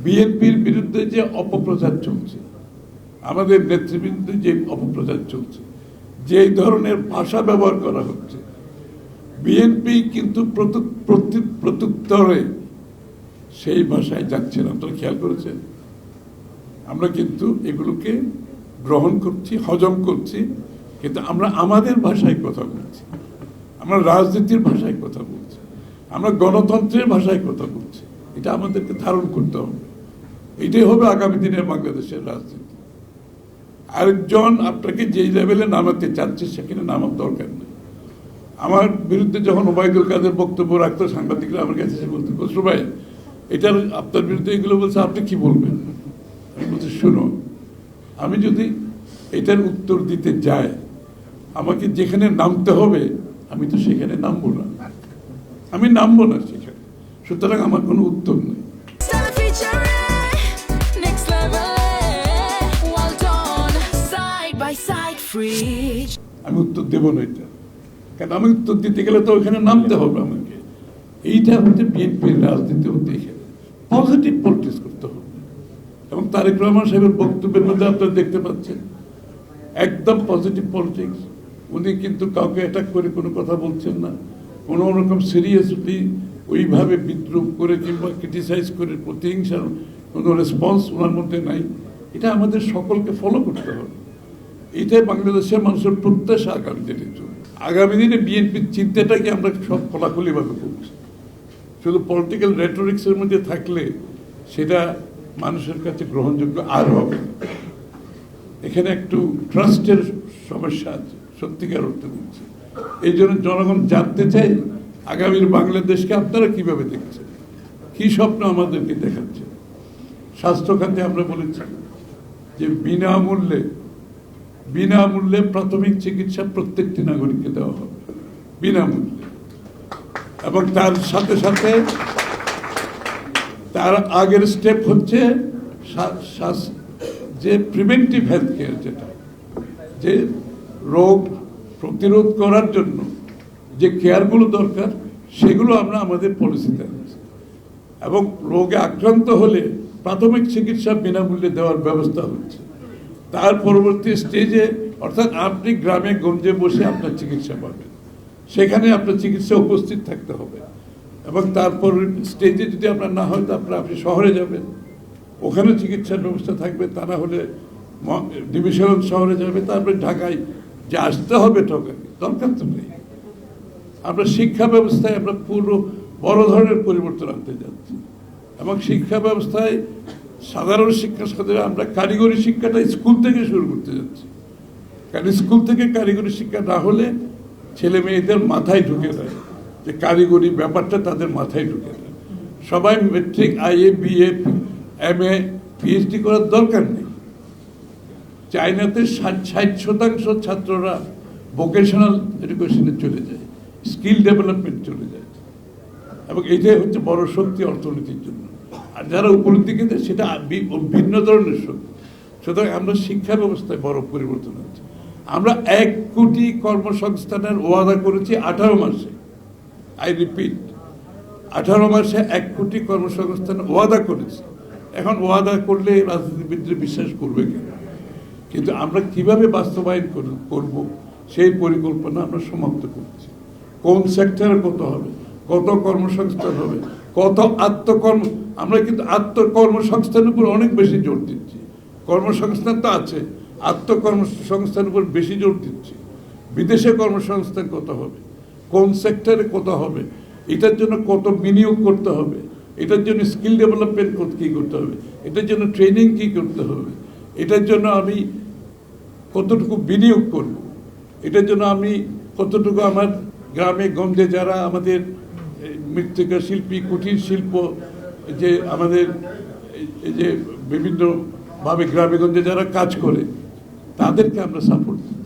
বিএনপির বিরুদ্ধে যে অপপ্রচার চলছে, আমাদের নেতৃবৃন্দে যে অপপ্রচার চলছে, যে ধরনের ভাষা ব্যবহার করা হচ্ছে, বিএনপি কিন্তু প্রত্যুত্তরে সেই ভাষায় যাচ্ছে না। আপনারা খেয়াল করেছেন? আমরা কিন্তু এগুলোকে গ্রহণ করছি, হজম করছি, কিন্তু আমরা আমাদের ভাষায় কথা বলছি, আমরা রাজনীতির ভাষায় কথা বলছি, আমরা গণতন্ত্রের ভাষায় কথা বলছি। এটা আমাদেরকে ধারণ করতে হবে। এটাই হবে আগামী দিনের বাংলাদেশের রাজনীতি। আরেকজন আপনাকে যেই লেভেলে নামাতে চাচ্ছে সেখানে নামার দরকার নেই। আমার বিরুদ্ধে যখন ওবায়দুল কাদের বক্তব্য রাখতো, সাংবাদিকরা আমার কাছে এসে বলতে, খসরু ভাই এটার আপনার বিরুদ্ধে এগুলো বলছে, আপনি কি বলবেন? আমি বলছি, শুনো, আমি যদি এটার উত্তর দিতে যাই, আমাকে যেখানে নামতে হবে আমি তো সেখানে নামবো না, আমি নামবো না সেখানে। সুতরাং আমার কোনো উত্তর নেই। আমি উত্তর দেব না এটা, কারণ আমি উত্তর দিতে গেলে তো ওইখানে নামতে হবে আমাকে। এইটা হচ্ছে বিএনপির রাজনীতি হতে, এখানে পজিটিভ পলিটিক্স করতে হবে। এবং তারেক রহমান সাহেবের বক্তব্যের মধ্যে আপনারা দেখতে পাচ্ছেন একদম পজিটিভ পলিটিক্স। উনি কিন্তু কাউকে অ্যাটাক করে কোনো কথা বলছেন না, কোনো রকম সিরিয়াসলি ওইভাবে বিদ্রুপ করে কিংবা ক্রিটিসাইজ করে প্রতিহিংসার কোনো রেসপন্স ওনার মধ্যে নাই। এটা আমাদের সকলকে ফলো করতে হবে। এটাই বাংলাদেশের মানুষের প্রত্যাশা আগামী দিনের জন্য। আগামী দিনে বিএনপির চিন্তাটাকে আমরা সব খোলাখুলিভাবে করছি। শুধু পলিটিক্যাল রেটোরিক্সের মধ্যে থাকলে সেটা মানুষের কাছে গ্রহণযোগ্য আর হবে। এখানে একটু ট্রাস্টের সমস্যা আছে, সত্যিকার অর্থে বলছি। এই জন্য জনগণ জানতে চাই আগামীর বাংলাদেশকে আপনারা কিভাবে দেখছেন, কি স্বপ্ন আমাদেরকে দেখাচ্ছে। স্বাস্থ্য খাতে আমরা বলেছি যে বিনামূল্যে প্রাথমিক চিকিৎসা প্রত্যেকটি নাগরিককে দেওয়া হবে, বিনামূল্যে। এবং তার সাথে সাথে তার আগের স্টেপ হচ্ছে যে প্রিভেন্টিভ হেলথ কেয়ার, যেটা যে রোগ প্রতিরোধ করার জন্য যে কেয়ারগুলো দরকার সেগুলো আমরা আমাদের পলিসিতে আনছি। এবং রোগে আক্রান্ত হলে প্রাথমিক চিকিৎসা বিনামূল্যে দেওয়ার ব্যবস্থা হচ্ছে। তার পরবর্তী স্টেজে, অর্থাৎ আপনি গ্রামে গঞ্জে বসে আপনার চিকিৎসা পাবেন, সেখানে আপনার চিকিৎসা উপস্থিত থাকতে হবে। এবং তারপর স্টেজে যদি আপনার না হয় তো আপনি শহরে যাবেন, ওখানে চিকিৎসার ব্যবস্থা থাকবে। তা না হলে ডিভিশন শহরে যাবে, তারপরে ঢাকায় যে আসতে হবে দরকার তো নেই। আমরা শিক্ষা ব্যবস্থায় আমরা পুরো বড় ধরনের পরিবর্তন আনতে যাচ্ছি। এবং শিক্ষা ব্যবস্থায় সাধারণ শিক্ষার সাথে আমরা কারিগরি শিক্ষাটা স্কুল থেকে শুরু করতে যাচ্ছি। কারণ স্কুল থেকে কারিগরি শিক্ষা না হলে ছেলে মেয়েদের মাথায় ঢুকে দেয় যে কারিগরি ব্যাপারটা, তাদের মাথায় ঢুকে দেয়। সবাই matric, IA, BA, MA, PhD করার দরকার নেই। চায়নাতে 60% ছাত্ররা ভোকেশনাল এডুকেশনে চলে যায়, স্কিল ডেভেলপমেন্ট চলে যায়। এবং এইটাই হচ্ছে বড় শক্তি অর্থনীতির জন্য। আর যারা উপরের দিকে দেয় সেটা ভিন্ন ধরনের শক্তি। সুতরাং আমরা শিক্ষা ব্যবস্থায় বড় পরিবর্তন হচ্ছে। আমরা 1 কোটি কর্মসংস্থানের ওয়াদা করেছি 18 মাসে। আই রিপিট, 18 মাসে 1 কোটি কর্মসংস্থান ওয়াদা করেছি। এখন ওয়াদা করলে রাজনীতিবিদরা বিশ্বাস করবে কেন? কিন্তু আমরা কিভাবে বাস্তবায়ন করব সেই পরিকল্পনা আমরা সমাপ্ত করছি। কোন সেক্টরে কত হবে, কত কর্মসংস্থান হবে, কত আত্মকর্ম। আমরা কিন্তু আত্মকর্মসংস্থানের উপর অনেক বেশি জোর দিচ্ছি। কর্মসংস্থান তো আছে, আত্মকর্মসংস্থানের উপর বেশি জোর দিচ্ছি। বিদেশে কর্মসংস্থান কত হবে, কোন সেক্টরে কত হবে, এটার জন্য কত বিনিয়োগ করতে হবে, এটার জন্য স্কিল ডেভেলপমেন্ট কী করতে হবে, এটার জন্য ট্রেনিং কী করতে হবে, এটার জন্য আমি কতটুকু বিনিয়োগ করব, এটার জন্য আমি কতটুকু আমার গ্রামে গঞ্জে যারা আমাদের মৃত্তিকা শিল্পী, কুটির শিল্প, যে আমাদের এই যে বিভিন্নভাবে গ্রামে গঞ্জে যারা কাজ করে তাদেরকে আমরা সাপোর্ট দিই।